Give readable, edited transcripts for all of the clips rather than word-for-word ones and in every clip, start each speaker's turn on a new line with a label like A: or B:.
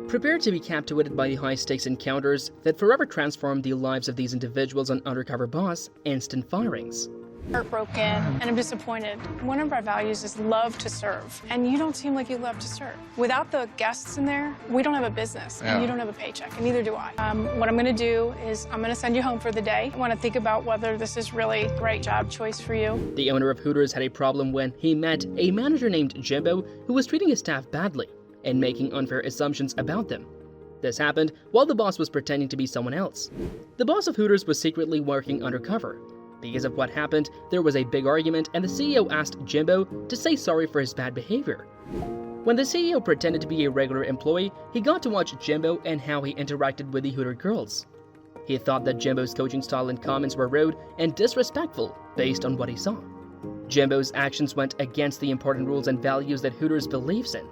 A: Prepare to be captivated by the high-stakes encounters that forever transform the lives of these individuals on Undercover Boss: instant firings.
B: Heartbroken, and I'm disappointed. One of our values is love to serve, and you don't seem like you love to serve. Without the guests in there, we don't have a business, and you don't have a paycheck, and neither do I. What I'm gonna do is I'm gonna send you home for the day. I wanna think about whether this is really the right job choice for you.
A: The owner of Hooters had a problem when he met a manager named Jimbo who was treating his staff badly and making unfair assumptions about them. This happened while the boss was pretending to be someone else. The boss of Hooters was secretly working undercover. Because of what happened, there was a big argument and the CEO asked Jimbo to say sorry for his bad behavior. When the CEO pretended to be a regular employee, he got to watch Jimbo and how he interacted with the Hooter girls. He thought that Jimbo's coaching style and comments were rude and disrespectful based on what he saw. Jimbo's actions went against the important rules and values that Hooters believes in.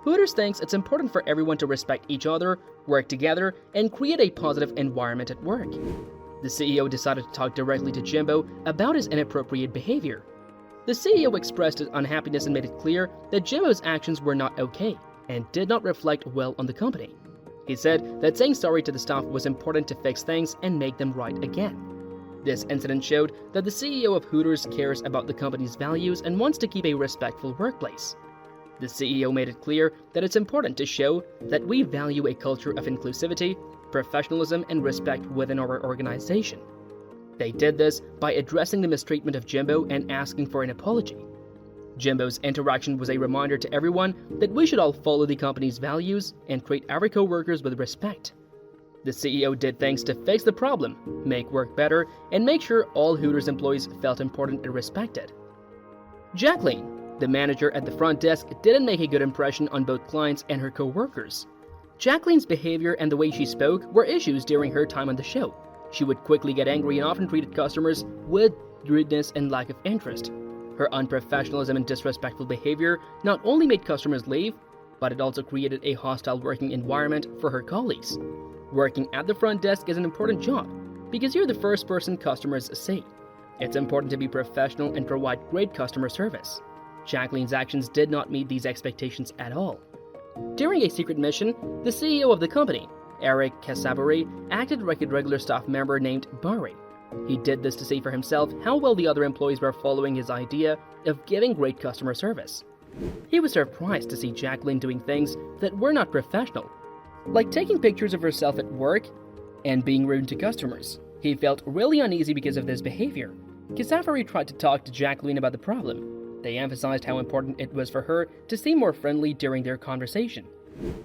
A: Hooters thinks it's important for everyone to respect each other, work together, and create a positive environment at work. The CEO decided to talk directly to Jimbo about his inappropriate behavior. The CEO expressed his unhappiness and made it clear that Jimbo's actions were not okay and did not reflect well on the company. He said that saying sorry to the staff was important to fix things and make them right again. This incident showed that the CEO of Hooters cares about the company's values and wants to keep a respectful workplace. The CEO made it clear that it's important to show that we value a culture of inclusivity, professionalism, and respect within our organization. They did this by addressing the mistreatment of Jimbo and asking for an apology. Jimbo's interaction was a reminder to everyone that we should all follow the company's values and treat our co-workers with respect. The CEO did things to fix the problem, make work better, and make sure all Hooters employees felt important and respected. Jacqueline, the manager at the front desk, didn't make a good impression on both clients and her co-workers. Jacqueline's behavior and the way she spoke were issues during her time on the show. She would quickly get angry and often treated customers with rudeness and lack of interest. Her unprofessionalism and disrespectful behavior not only made customers leave, but it also created a hostile working environment for her colleagues. Working at the front desk is an important job because you're the first person customers see. It's important to be professional and provide great customer service. Jacqueline's actions did not meet these expectations at all. During a secret mission, the CEO of the company, Eric Casabari, acted like a regular staff member named Barry. He did this to see for himself how well the other employees were following his idea of giving great customer service. He was surprised to see Jacqueline doing things that were not professional, like taking pictures of herself at work and being rude to customers. He felt really uneasy because of this behavior. Casabari tried to talk to Jacqueline about the problem. They emphasized how important it was for her to seem more friendly during their conversation.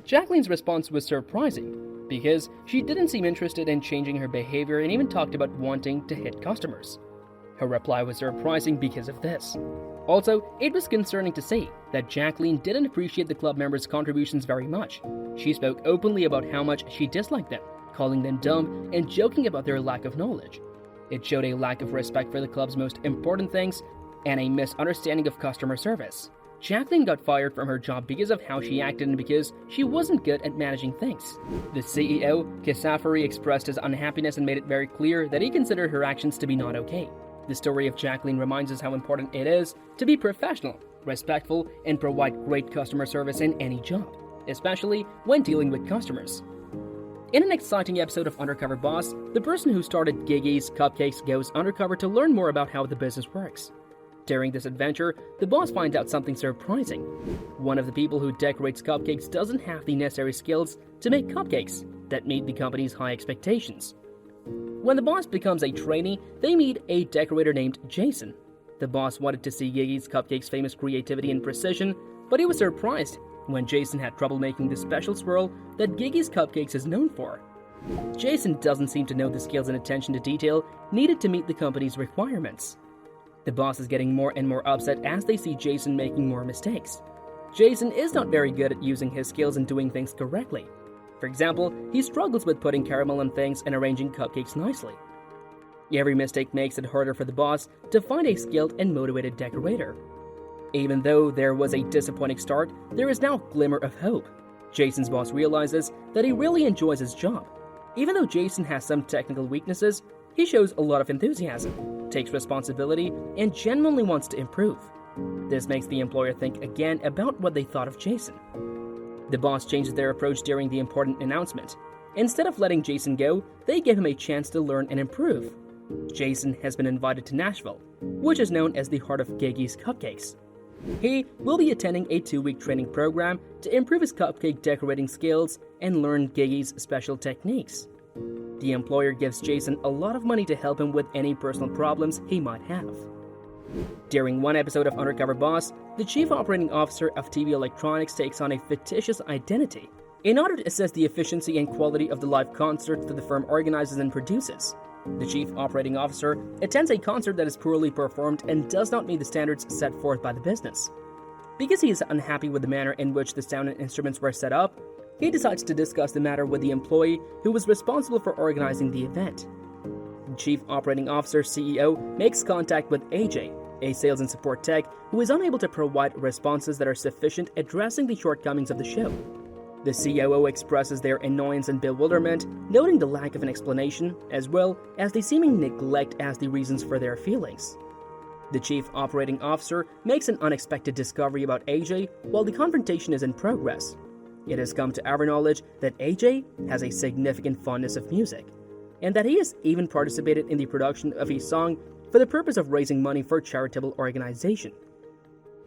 A: Jacqueline's response was surprising because she didn't seem interested in changing her behavior and even talked about wanting to hit customers. Her reply was surprising because of this. Also, it was concerning to see that Jacqueline didn't appreciate the club members' contributions very much. She spoke openly about how much she disliked them, calling them dumb and joking about their lack of knowledge. It showed a lack of respect for the club's most important things and a misunderstanding of customer service. Jacqueline got fired from her job because of how she acted and because she wasn't good at managing things. The CEO, Casafari, expressed his unhappiness and made it very clear that he considered her actions to be not okay. The story of Jacqueline reminds us how important it is to be professional, respectful, and provide great customer service in any job, especially when dealing with customers. In an exciting episode of Undercover Boss, the person who started Giggy's Cupcakes goes undercover to learn more about how the business works. During this adventure, the boss finds out something surprising. One of the people who decorates cupcakes doesn't have the necessary skills to make cupcakes that meet the company's high expectations. When the boss becomes a trainee, they meet a decorator named Jason. The boss wanted to see Giggy's Cupcakes' famous creativity and precision, but he was surprised when Jason had trouble making the special swirl that Giggy's Cupcakes is known for. Jason doesn't seem to know the skills and attention to detail needed to meet the company's requirements. The boss is getting more and more upset as they see Jason making more mistakes. Jason is not very good at using his skills and doing things correctly. For example, he struggles with putting caramel on things and arranging cupcakes nicely. Every mistake makes it harder for the boss to find a skilled and motivated decorator. Even though there was a disappointing start, there is now a glimmer of hope. Jason's boss realizes that he really enjoys his job. Even though Jason has some technical weaknesses, he shows a lot of enthusiasm, takes responsibility, and genuinely wants to improve. This makes the employer think again about what they thought of Jason. The boss changes their approach during the important announcement. Instead of letting Jason go, they give him a chance to learn and improve. Jason has been invited to Nashville, which is known as the heart of Gigi's Cupcakes. He will be attending a 2-week training program to improve his cupcake decorating skills and learn Gigi's special techniques. The employer gives Jason a lot of money to help him with any personal problems he might have. During one episode of Undercover Boss, the chief operating officer of TV Electronics takes on a fictitious identity in order to assess the efficiency and quality of the live concerts that the firm organizes and produces. The chief operating officer attends a concert that is poorly performed and does not meet the standards set forth by the business. Because he is unhappy with the manner in which the sound and instruments were set up, he decides to discuss the matter with the employee who was responsible for organizing the event. The chief operating officer CEO makes contact with AJ, a sales and support tech who is unable to provide responses that are sufficient addressing the shortcomings of the show. The COO expresses their annoyance and bewilderment, noting the lack of an explanation, as well as the seeming neglect as the reasons for their feelings. The chief operating officer makes an unexpected discovery about AJ while the confrontation is in progress. It has come to our knowledge that AJ has a significant fondness of music, and that he has even participated in the production of a song for the purpose of raising money for a charitable organization.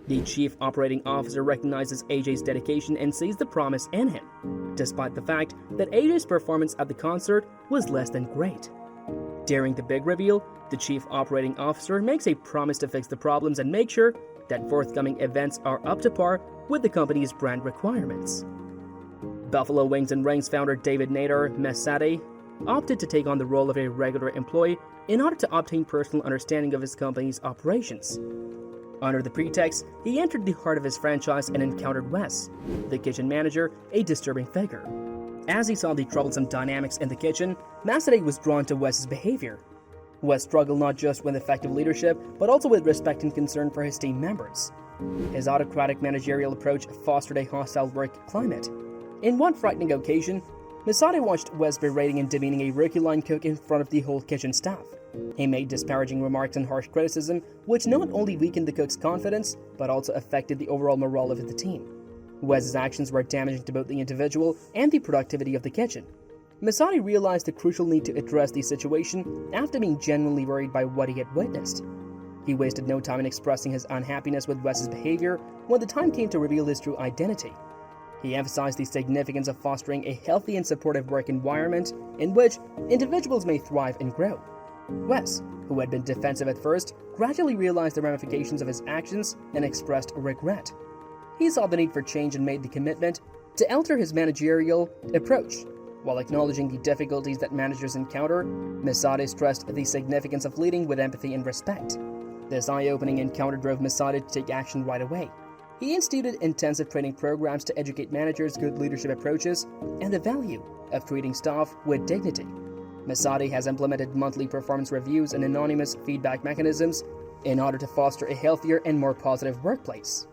A: The chief operating officer recognizes AJ's dedication and sees the promise in him, despite the fact that AJ's performance at the concert was less than great. During the big reveal, the chief operating officer makes a promise to fix the problems and make sure that forthcoming events are up to par with the company's brand requirements. Buffalo Wings and Rings founder David Nader Mesade opted to take on the role of a regular employee in order to obtain personal understanding of his company's operations. Under the pretext, he entered the heart of his franchise and encountered Wes, the kitchen manager, a disturbing figure. As he saw the troublesome dynamics in the kitchen, Mesade was drawn to Wes's behavior. Wes struggled not just with effective leadership, but also with respect and concern for his team members. His autocratic managerial approach fostered a hostile work climate. In one frightening occasion, Mesade watched Wes berating and demeaning a rookie line cook in front of the whole kitchen staff. He made disparaging remarks and harsh criticism, which not only weakened the cook's confidence, but also affected the overall morale of the team. Wes's actions were damaging to both the individual and the productivity of the kitchen. Mesade realized the crucial need to address the situation after being genuinely worried by what he had witnessed. He wasted no time in expressing his unhappiness with Wes's behavior when the time came to reveal his true identity. He emphasized the significance of fostering a healthy and supportive work environment in which individuals may thrive and grow. Wes, who had been defensive at first, gradually realized the ramifications of his actions and expressed regret. He saw the need for change and made the commitment to alter his managerial approach. While acknowledging the difficulties that managers encounter, Mesade stressed the significance of leading with empathy and respect. This eye-opening encounter drove Mesade to take action right away. He instituted intensive training programs to educate managers good leadership approaches and the value of treating staff with dignity. Mesade has implemented monthly performance reviews and anonymous feedback mechanisms in order to foster a healthier and more positive workplace.